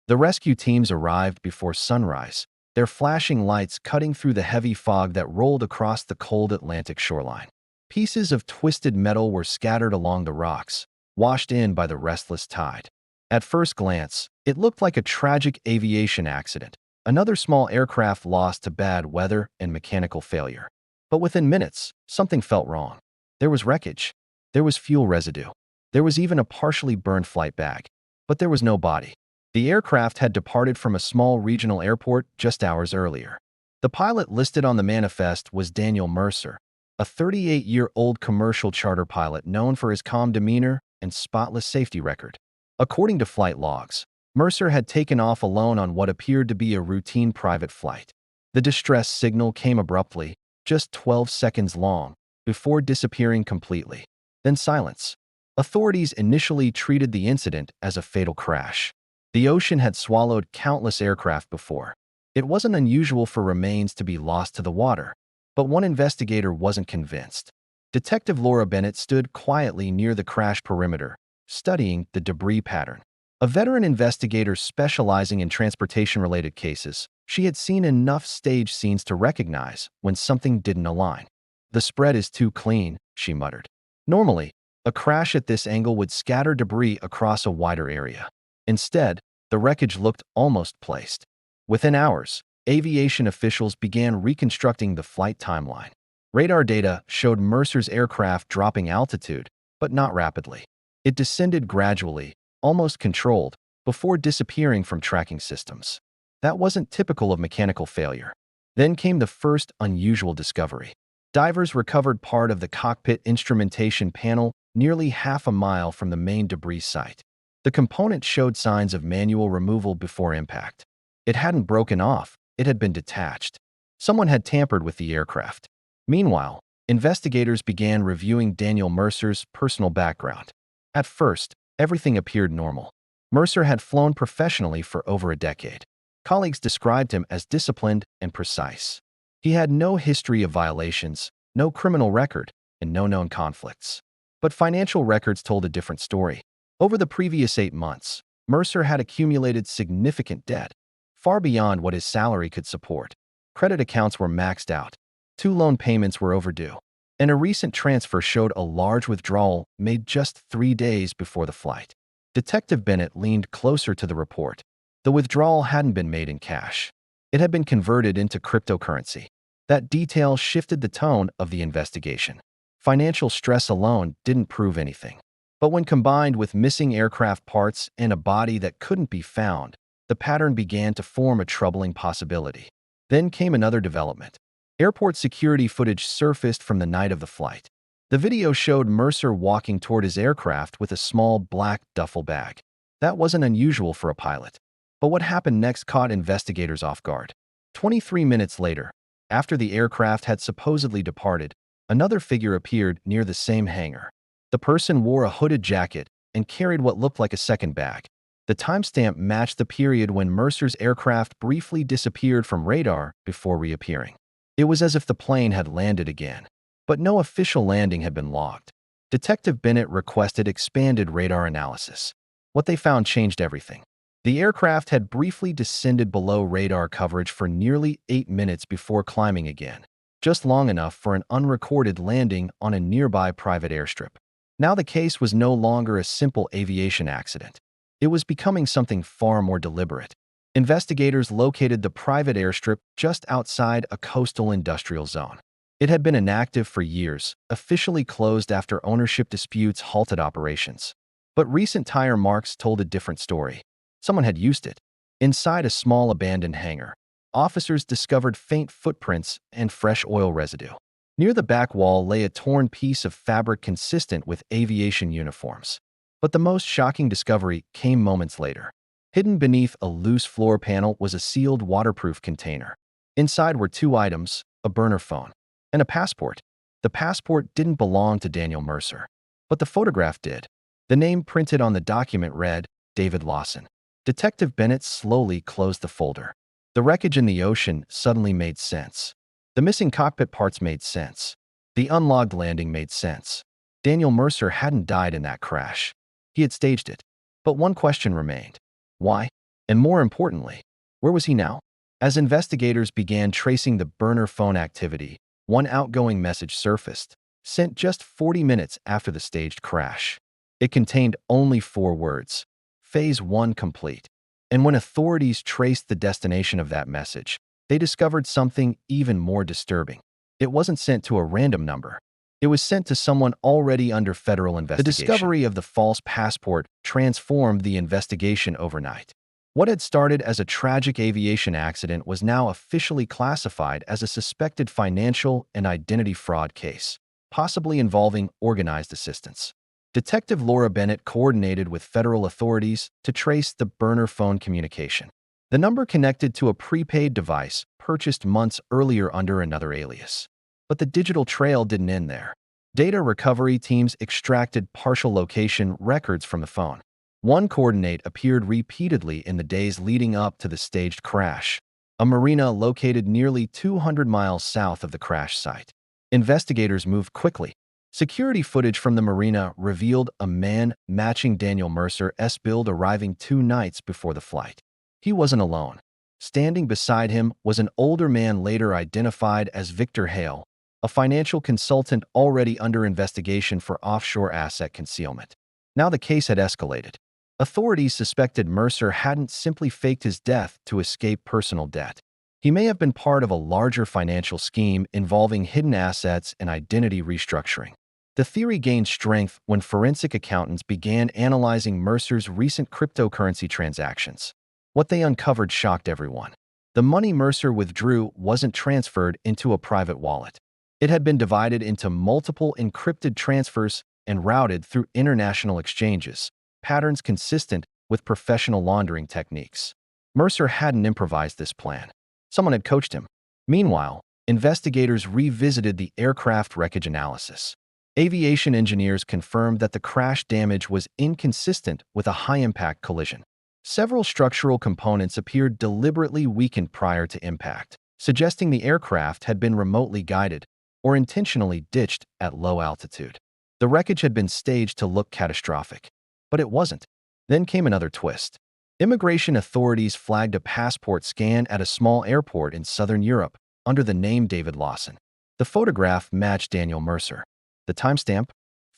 The rescue teams arrived before sunrise, their flashing lights cutting through the heavy fog that rolled across the cold Atlantic shoreline. Pieces of twisted metal were scattered along the rocks, washed in by the restless tide. At first glance, it looked like a tragic aviation accident, another small aircraft lost to bad weather and mechanical failure. But within minutes, something felt wrong. There was wreckage. There was fuel residue. There was even a partially burned flight bag. But there was no body. The aircraft had departed from a small regional airport just hours earlier. The pilot listed on the manifest was Daniel Mercer, a 38-year-old commercial charter pilot known for his calm demeanor and spotless safety record. According to flight logs, Mercer had taken off alone on what appeared to be a routine private flight. The distress signal came abruptly, just 12 seconds long, before disappearing completely. Then silence. Authorities initially treated the incident as a fatal crash. The ocean had swallowed countless aircraft before. It wasn't unusual for remains to be lost to the water, but one investigator wasn't convinced. Detective Laura Bennett stood quietly near the crash perimeter, studying the debris pattern. A veteran investigator specializing in transportation-related cases, she had seen enough stage scenes to recognize when something didn't align. "The spread is too clean," she muttered. Normally, a crash at this angle would scatter debris across a wider area. Instead, the wreckage looked almost placed. Within hours, aviation officials began reconstructing the flight timeline. Radar data showed Mercer's aircraft dropping altitude, but not rapidly. It descended gradually, almost controlled, before disappearing from tracking systems. That wasn't typical of mechanical failure. Then came the first unusual discovery. Divers recovered part of the cockpit instrumentation panel nearly half a mile from the main debris site. The component showed signs of manual removal before impact. It hadn't broken off, it had been detached. Someone had tampered with the aircraft. Meanwhile, investigators began reviewing Daniel Mercer's personal background. At first, everything appeared normal. Mercer had flown professionally for over a decade. Colleagues described him as disciplined and precise. He had no history of violations, no criminal record, and no known conflicts. But financial records told a different story. Over the previous 8 months, Mercer had accumulated significant debt, far beyond what his salary could support. Credit accounts were maxed out. 2 loan payments were overdue. And a recent transfer showed a large withdrawal made just 3 days before the flight. Detective Bennett leaned closer to the report. The withdrawal hadn't been made in cash. It had been converted into cryptocurrency. That detail shifted the tone of the investigation. Financial stress alone didn't prove anything. But when combined with missing aircraft parts and a body that couldn't be found, the pattern began to form a troubling possibility. Then came another development. Airport security footage surfaced from the night of the flight. The video showed Mercer walking toward his aircraft with a small black duffel bag. That wasn't unusual for a pilot. But what happened next caught investigators off guard. 23 minutes later, after the aircraft had supposedly departed, another figure appeared near the same hangar. The person wore a hooded jacket and carried what looked like a second bag. The timestamp matched the period when Mercer's aircraft briefly disappeared from radar before reappearing. It was as if the plane had landed again, but no official landing had been logged. Detective Bennett requested expanded radar analysis. What they found changed everything. The aircraft had briefly descended below radar coverage for nearly 8 minutes before climbing again, just long enough for an unrecorded landing on a nearby private airstrip. Now the case was no longer a simple aviation accident. It was becoming something far more deliberate. Investigators located the private airstrip just outside a coastal industrial zone. It had been inactive for years, officially closed after ownership disputes halted operations. But recent tire marks told a different story. Someone had used it. Inside a small abandoned hangar, officers discovered faint footprints and fresh oil residue. Near the back wall lay a torn piece of fabric consistent with aviation uniforms. But the most shocking discovery came moments later. Hidden beneath a loose floor panel was a sealed waterproof container. Inside were 2 items, a burner phone, and a passport. The passport didn't belong to Daniel Mercer, but the photograph did. The name printed on the document read, David Lawson. Detective Bennett slowly closed the folder. The wreckage in the ocean suddenly made sense. The missing cockpit parts made sense. The unlogged landing made sense. Daniel Mercer hadn't died in that crash. He had staged it. But one question remained. Why? And more importantly, where was he now? As investigators began tracing the burner phone activity, one outgoing message surfaced, sent just 40 minutes after the staged crash. It contained only 4 words: Phase 1 complete. And when authorities traced the destination of that message, they discovered something even more disturbing. It wasn't sent to a random number. It was sent to someone already under federal investigation. The discovery of the false passport transformed the investigation overnight. What had started as a tragic aviation accident was now officially classified as a suspected financial and identity fraud case, possibly involving organized assistance. Detective Laura Bennett coordinated with federal authorities to trace the burner phone communication. The number connected to a prepaid device purchased months earlier under another alias. But the digital trail didn't end there. Data recovery teams extracted partial location records from the phone. One coordinate appeared repeatedly in the days leading up to the staged crash, a marina located nearly 200 miles south of the crash site. Investigators moved quickly. Security footage from the marina revealed a man matching Daniel Mercer's build arriving 2 nights before the flight. He wasn't alone. Standing beside him was an older man later identified as Victor Hale, a financial consultant already under investigation for offshore asset concealment. Now the case had escalated. Authorities suspected Mercer hadn't simply faked his death to escape personal debt. He may have been part of a larger financial scheme involving hidden assets and identity restructuring. The theory gained strength when forensic accountants began analyzing Mercer's recent cryptocurrency transactions. What they uncovered shocked everyone. The money Mercer withdrew wasn't transferred into a private wallet. It had been divided into multiple encrypted transfers and routed through international exchanges, patterns consistent with professional laundering techniques. Mercer hadn't improvised this plan. Someone had coached him. Meanwhile, investigators revisited the aircraft wreckage analysis. Aviation engineers confirmed that the crash damage was inconsistent with a high-impact collision. Several structural components appeared deliberately weakened prior to impact, suggesting the aircraft had been remotely guided or intentionally ditched at low altitude. The wreckage had been staged to look catastrophic, but it wasn't. Then came another twist. Immigration authorities flagged a passport scan at a small airport in southern Europe under the name David Lawson. The photograph matched Daniel Mercer. The timestamp?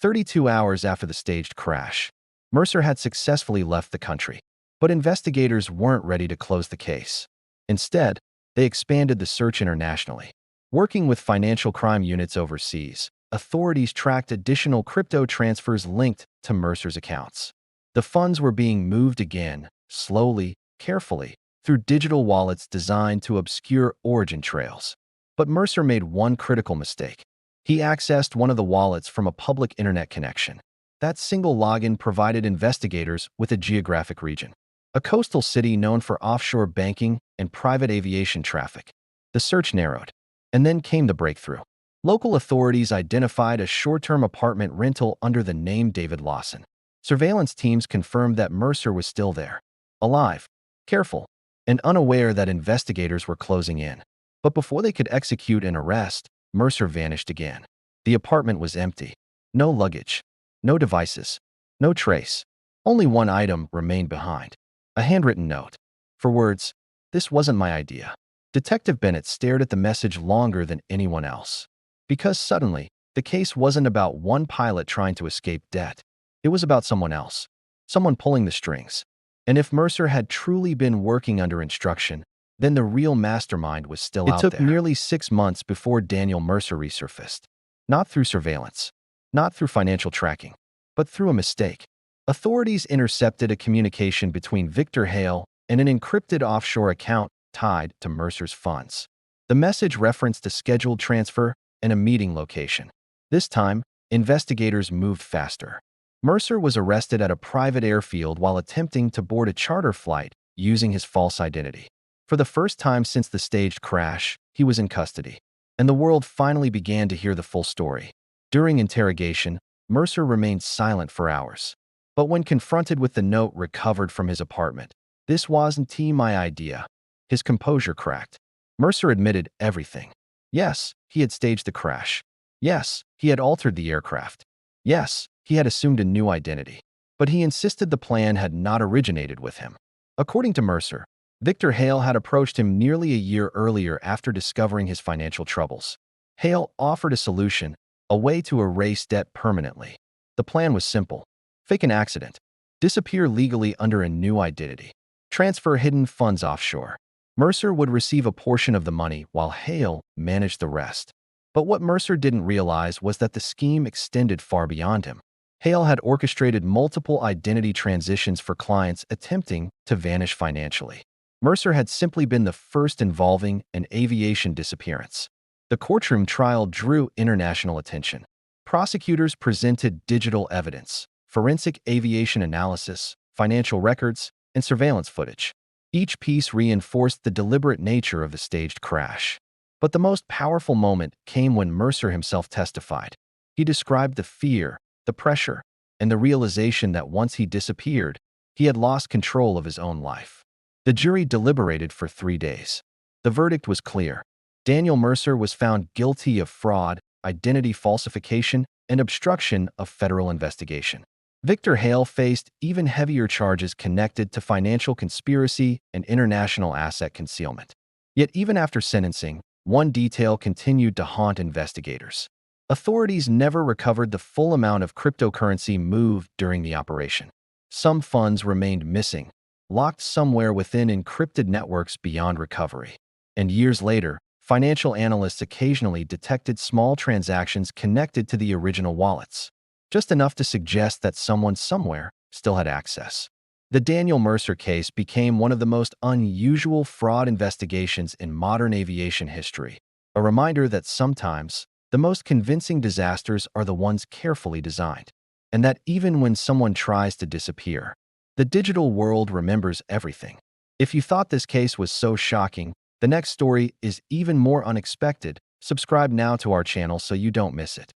32 hours after the staged crash. Mercer had successfully left the country, but investigators weren't ready to close the case. Instead, they expanded the search internationally. Working with financial crime units overseas, authorities tracked additional crypto transfers linked to Mercer's accounts. The funds were being moved again, slowly, carefully, through digital wallets designed to obscure origin trails. But Mercer made one critical mistake. He accessed one of the wallets from a public internet connection. That single login provided investigators with a geographic region, a coastal city known for offshore banking and private aviation traffic. The search narrowed, and then came the breakthrough. Local authorities identified a short-term apartment rental under the name David Lawson. Surveillance teams confirmed that Mercer was still there, alive, careful, and unaware that investigators were closing in. But before they could execute an arrest, Mercer vanished again. The apartment was empty. No luggage, no devices, no trace. Only one item remained behind: a handwritten note. For words, "This wasn't my idea." Detective Bennett stared at the message longer than anyone else. Because suddenly, the case wasn't about one pilot trying to escape debt. It was about someone else, someone pulling the strings. And if Mercer had truly been working under instruction, then the real mastermind was still out there. It took nearly 6 months before Daniel Mercer resurfaced. Not through surveillance, not through financial tracking, but through a mistake. Authorities intercepted a communication between Victor Hale and an encrypted offshore account tied to Mercer's funds. The message referenced a scheduled transfer and a meeting location. This time, investigators moved faster. Mercer was arrested at a private airfield while attempting to board a charter flight using his false identity. For the first time since the staged crash, he was in custody, and the world finally began to hear the full story. During interrogation, Mercer remained silent for hours. But when confronted with the note recovered from his apartment, "This wasn't my idea," his composure cracked. Mercer admitted everything. Yes, he had staged the crash. Yes, he had altered the aircraft. Yes, he had assumed a new identity. But he insisted the plan had not originated with him. According to Mercer, Victor Hale had approached him nearly a year earlier after discovering his financial troubles. Hale offered a solution, a way to erase debt permanently. The plan was simple: fake an accident, disappear legally under a new identity, transfer hidden funds offshore. Mercer would receive a portion of the money while Hale managed the rest. But what Mercer didn't realize was that the scheme extended far beyond him. Hale had orchestrated multiple identity transitions for clients attempting to vanish financially. Mercer had simply been the first involving an aviation disappearance. The Courtroom trial drew international attention. Prosecutors presented digital evidence, forensic aviation analysis, financial records, and surveillance footage. Each piece reinforced the deliberate nature of the staged crash. But the most powerful moment came when Mercer himself testified. He described the fear, the pressure, and the realization that once he disappeared, he had lost control of his own life. The jury deliberated for 3 days. The verdict was clear. Daniel Mercer was found guilty of fraud, identity falsification, and obstruction of federal investigation. Victor Hale faced even heavier charges connected to financial conspiracy and international asset concealment. Yet even after sentencing, one detail continued to haunt investigators. Authorities never recovered the full amount of cryptocurrency moved during the operation. Some funds remained missing, locked somewhere within encrypted networks beyond recovery. And years later, financial analysts occasionally detected small transactions connected to the original wallets, just enough to suggest that someone somewhere still had access. The Daniel Mercer case became one of the most unusual fraud investigations in modern aviation history, a reminder that sometimes the most convincing disasters are the ones carefully designed, and that even when someone tries to disappear, the digital world remembers everything. If you thought this case was so shocking, the next story is even more unexpected. Subscribe now to our channel so you don't miss it.